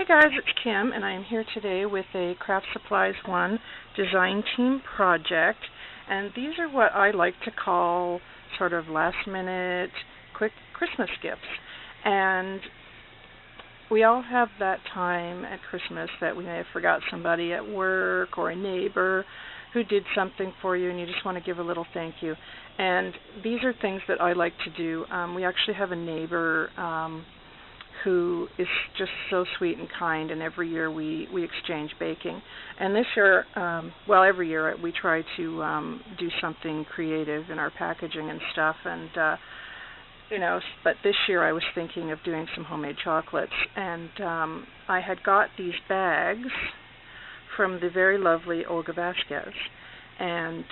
guys, it's Kim, and I am here today with a Craftsupplies1 design team project, and these are what I like to call sort of last-minute quick Christmas gifts. And we all have that time at Christmas that we may have forgot somebody at work or a neighbor who did something for you, and you just want to give a little thank you. And these are things that I like to do. We actually have a neighbor who is just so sweet and kind, and every year we exchange baking. And this year, well, every year we try to do something creative in our packaging and stuff, and but this year I was thinking of doing some homemade chocolates, and I had got these bags from the very lovely Olga Vasquez, and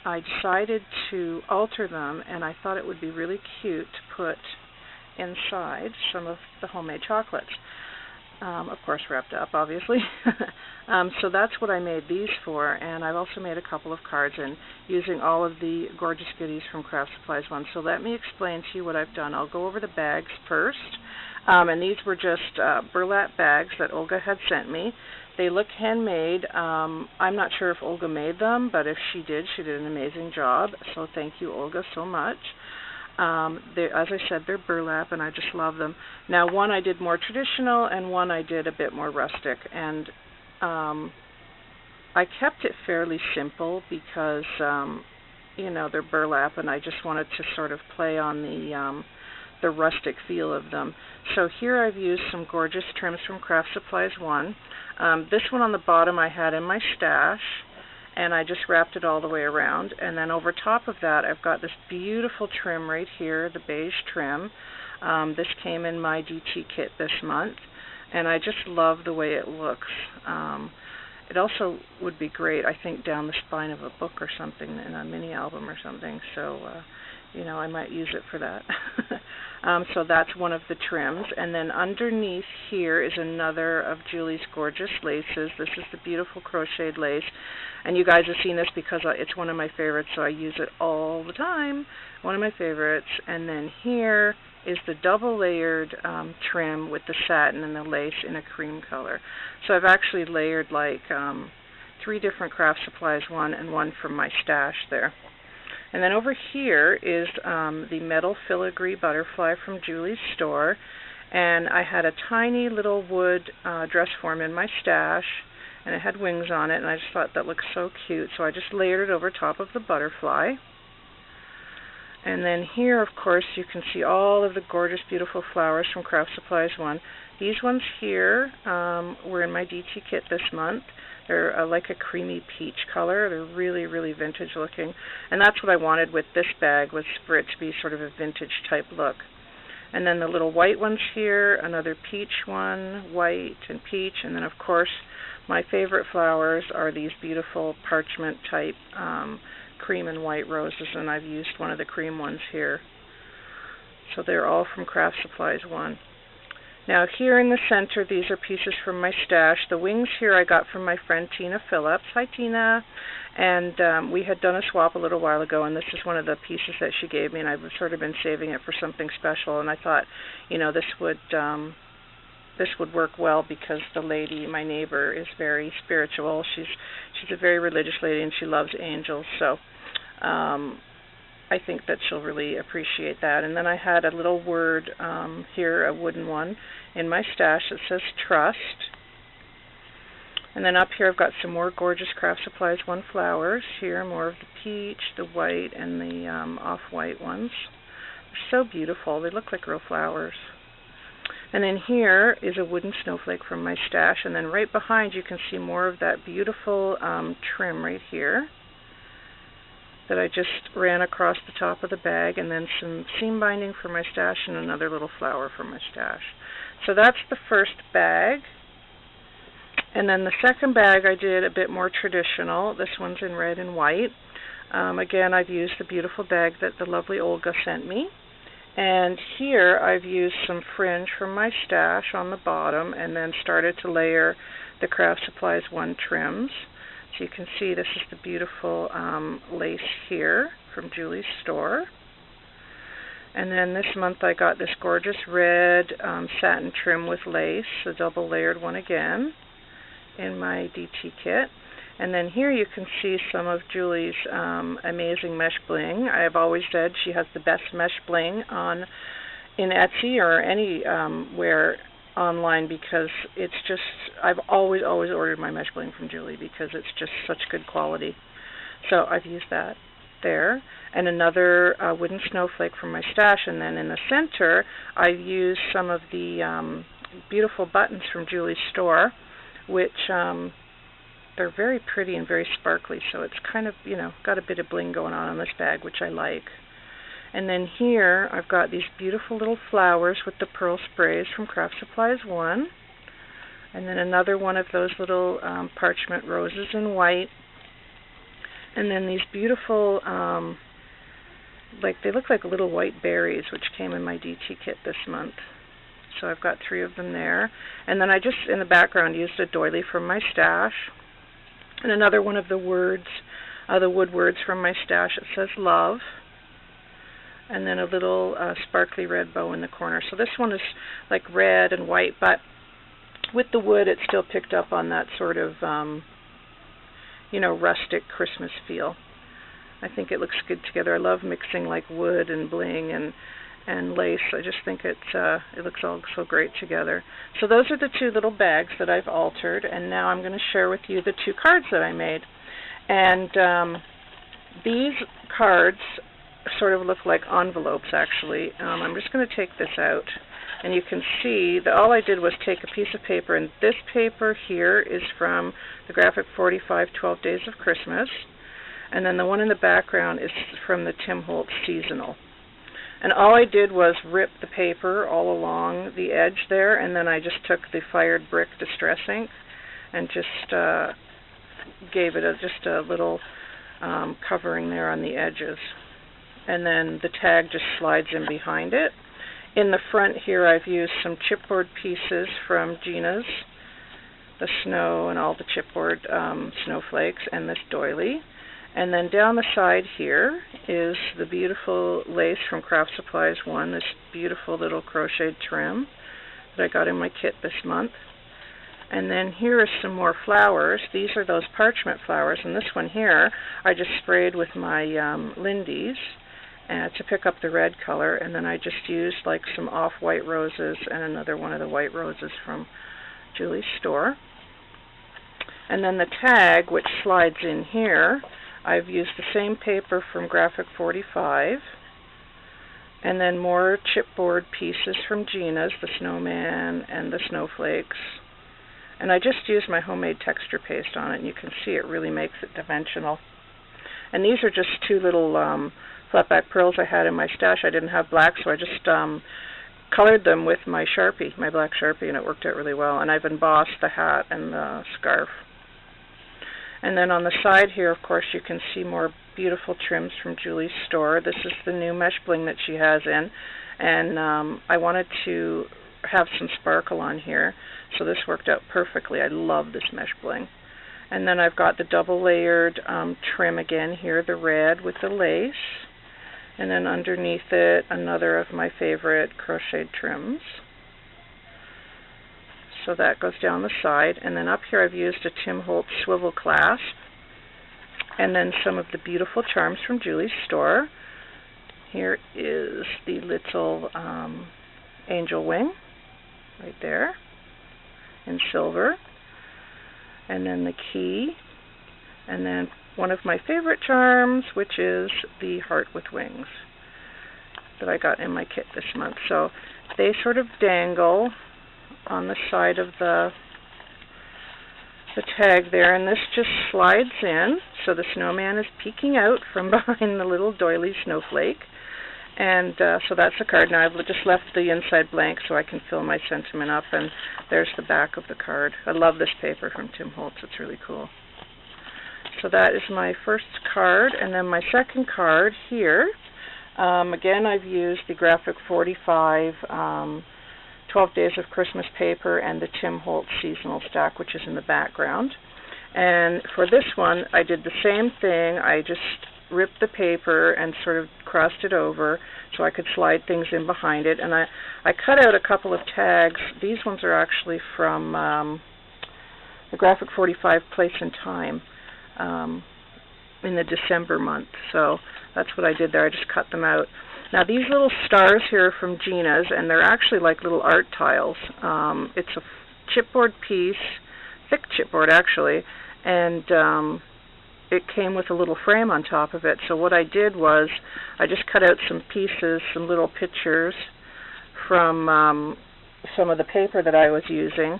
I decided to alter them, and I thought it would be really cute to put inside some of the homemade chocolates, of course wrapped up, obviously. So that's what I made these for, and I've also made a couple of cards and using all of the gorgeous goodies from Craftsupplies1. So let me explain to you what I've done. I'll go over the bags first, and these were just burlap bags that Olga had sent me. They look handmade. I'm not sure if Olga made them, but if she did an amazing job, so thank you, Olga, so much. As I said, they're burlap, and I just love them. Now, one I did more traditional, and one I did a bit more rustic, and I kept it fairly simple because, they're burlap, and I just wanted to sort of play on the rustic feel of them. So here I've used some gorgeous trims from Craftsupplies1. This one on the bottom I had in my stash, and I just wrapped it all the way around. And then over top of that, I've got this beautiful trim right here, the beige trim. This came in my DT kit this month, and I just love the way it looks. It also would be great, I think, down the spine of a book or something, in a mini album or something. So, I might use it for that. So that's one of the trims. And then underneath here is another of Julie's gorgeous laces. This is the beautiful crocheted lace. And you guys have seen this because it's one of my favorites, so I use it all the time. One of my favorites. And then here is the double layered trim with the satin and the lace in a cream color. So I've actually layered like 3 different Craftsupplies1 and one from my stash there. And then over here is the metal filigree butterfly from Julie's store. And I had a tiny little wood dress form in my stash, and it had wings on it, and I just thought that looked so cute. So I just layered it over top of the butterfly. And then here, of course, you can see all of the gorgeous, beautiful flowers from Craftsupplies1. These ones here were in my DT kit this month. They're like a creamy peach color. They're really, really vintage looking. And that's what I wanted with this bag, was for it to be sort of a vintage type look. And then the little white ones here, another peach one, white and peach. And then, of course, my favorite flowers are these beautiful parchment type cream and white roses. And I've used one of the cream ones here. So they're all from Craftsupplies1. Now here in the center, these are pieces from my stash. The wings here I got from my friend Tina Phillips. Hi Tina. And we had done a swap a little while ago, and this is one of the pieces that she gave me, and I've sort of been saving it for something special. And I thought, this would work well because the lady, my neighbor, is very spiritual. She's a very religious lady, and she loves angels. So I think that she'll really appreciate that. And then I had a little word here, a wooden one, in my stash that says trust. And then up here I've got some more gorgeous Craftsupplies1 flowers. Here, more of the peach, the white, and the off-white ones. They're so beautiful. They look like real flowers. And then here is a wooden snowflake from my stash. And then right behind you can see more of that beautiful trim right here that I just ran across the top of the bag, and then some seam binding for my stash and another little flower for my stash. So that's the first bag. And then the second bag I did a bit more traditional. This one's in red and white. Again, I've used the beautiful bag that the lovely Olga sent me. And here I've used some fringe from my stash on the bottom, and then started to layer the Craftsupplies1 trims. So you can see this is the beautiful lace here from Julie's store. And then this month I got this gorgeous red satin trim with lace, a double layered one again, in my DT kit. And then here you can see some of Julie's amazing mesh bling. I have always said she has the best mesh bling in Etsy or anywhere online, because it's just, I've always ordered my mesh bling from Julie because it's just such good quality. So I've used that there, and another wooden snowflake from my stash. And then in the center I've used some of the beautiful buttons from Julie's store, which they're very pretty and very sparkly, so it's kind of, you know, got a bit of bling going on this bag, which I like. And then here I've got these beautiful little flowers with the pearl sprays from Craftsupplies1, and then another one of those little parchment roses in white, and then these beautiful like, they look like little white berries, which came in my DT kit this month. So I've got 3 of them there. And then I just, in the background, used a doily from my stash, and another one of the words, the wood words from my stash. It says love, and then a little sparkly red bow in the corner. So this one is like red and white, but with the wood it still picked up on that sort of you know, rustic Christmas feel. I think it looks good together. I love mixing like wood and bling and lace. I just think it looks all so great together. So those are the 2 little bags that I've altered, and now I'm going to share with you the 2 cards that I made. And these cards sort of look like envelopes, actually. I'm just going to take this out, and you can see that all I did was take a piece of paper, and this paper here is from the Graphic 45 12 Days of Christmas, and then the one in the background is from the Tim Holtz Seasonal. And all I did was rip the paper all along the edge there, and then I just took the Fired Brick Distress Ink and just gave it just a little covering there on the edges. And then the tag just slides in behind it. In the front here I've used some chipboard pieces from Gina's, the snow and all the chipboard snowflakes, and this doily. And then down the side here is the beautiful lace from Craftsupplies1, this beautiful little crocheted trim that I got in my kit this month. And then here is some more flowers. These are those parchment flowers, and this one here I just sprayed with my Lindy's to pick up the red color, and then I just used like some off-white roses and another one of the white roses from Julie's store. And then the tag, which slides in here, I've used the same paper from Graphic 45, and then more chipboard pieces from Gina's, the snowman and the snowflakes. And I just used my homemade texture paste on it, and you can see it really makes it dimensional. And these are just 2 little flatback pearls I had in my stash. I didn't have black, so I just colored them with my Sharpie, my black Sharpie, and it worked out really well. And I've embossed the hat and the scarf. And then on the side here, of course, you can see more beautiful trims from Julie's store. This is the new mesh bling that she has in, and I wanted to have some sparkle on here, so this worked out perfectly. I love this mesh bling. And then I've got the double layered trim again here, the red with the lace, and then underneath it another of my favorite crocheted trims. So that goes down the side, and then up here I've used a Tim Holtz swivel clasp, and then some of the beautiful charms from Julie's store. Here is the little angel wing right there in silver, and then the key, and then one of my favorite charms, which is the heart with wings that I got in my kit this month. So they sort of dangle on the side of the tag there, and this just slides in, so the snowman is peeking out from behind the little doily snowflake. And so that's the card. Now I've just left the inside blank so I can fill my sentiment up, and there's the back of the card. I love this paper from Tim Holtz. It's really cool. So that is my first card, and then my second card here, again I've used the Graphic 45 12 Days of Christmas paper and the Tim Holtz seasonal stack, which is in the background. And for this one, I did the same thing. I just ripped the paper and sort of crossed it over so I could slide things in behind it. And I cut out a couple of tags. These ones are actually from the Graphic 45 Place and Time in the December month. So that's what I did there. I just cut them out. Now these little stars here are from Gina's, and they're actually like little art tiles. It's a chipboard piece, thick chipboard actually, and it came with a little frame on top of it. So what I did was I just cut out some pieces, some little pictures from some of the paper that I was using,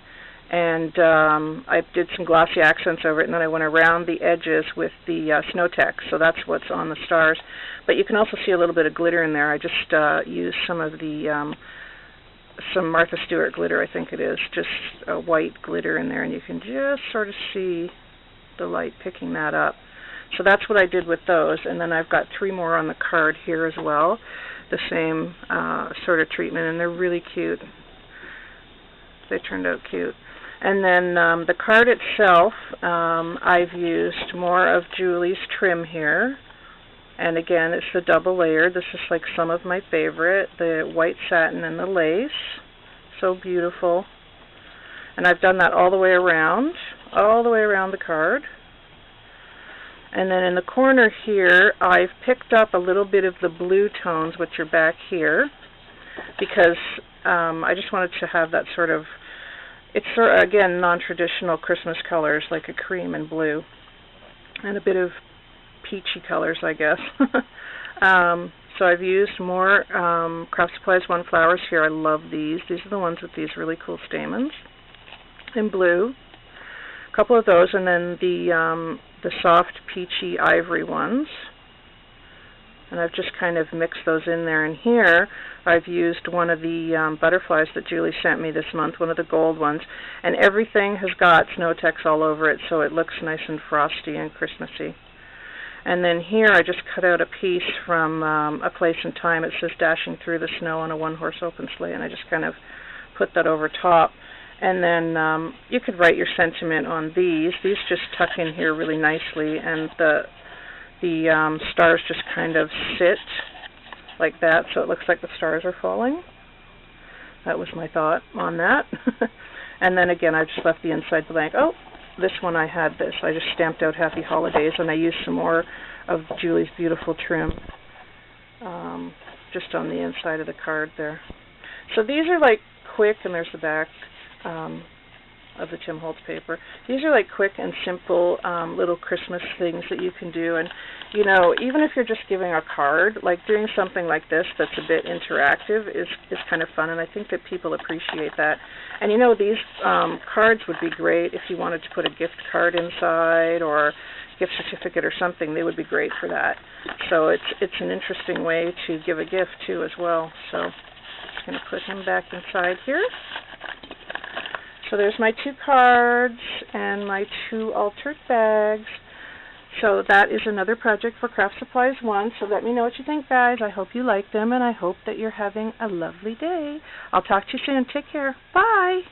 and I did some glossy accents over it, and then I went around the edges with the Snow Text. So that's what's on the stars. But you can also see a little bit of glitter in there. I just used some of the some Martha Stewart glitter, I think it is, just a white glitter in there, and you can just sort of see the light picking that up. So that's what I did with those, and then I've got 3 more on the card here as well, the same sort of treatment, and they're really cute. They turned out cute. And then the card itself, I've used more of Julie's trim here, and again, it's the double layered. This is like some of my favorite, the white satin and the lace. So beautiful. And I've done that all the way around the card. And then in the corner here, I've picked up a little bit of the blue tones, which are back here, because I just wanted to have that sort of, it's sort of, again, non-traditional Christmas colors, like a cream and blue, and a bit of peachy colors, I guess. So I've used more Craftsupplies1 flowers here. I love these. These are the ones with these really cool stamens in blue. A couple of those, and then the soft peachy ivory ones. And I've just kind of mixed those in there. And here I've used one of the butterflies that Julie sent me this month, one of the gold ones. And everything has got Snow Text all over it, so it looks nice and frosty and Christmassy. And then here I just cut out a piece from A Place and Time. It says Dashing Through the Snow on a One-Horse Open Sleigh, and I just kind of put that over top. And then you could write your sentiment on these. These just tuck in here really nicely, and the stars just kind of sit like that, so it looks like the stars are falling. That was my thought on that. And then again, I just left the inside blank. Oh, this one I had this. I just stamped out Happy Holidays, and I used some more of Julie's beautiful trim just on the inside of the card there. So these are like quick, and there's the back of the Tim Holtz paper. These are like quick and simple little Christmas things that you can do. And, you know, even if you're just giving a card, like doing something like this that's a bit interactive is kind of fun, and I think that people appreciate that. And, you know, these cards would be great if you wanted to put a gift card inside or gift certificate or something. They would be great for that. So it's an interesting way to give a gift, too, as well. So I'm just going to put him back inside here. So there's my 2 cards and my 2 altered bags. So that is another project for Craftsupplies1. So let me know what you think, guys. I hope you like them, and I hope that you're having a lovely day. I'll talk to you soon. Take care. Bye.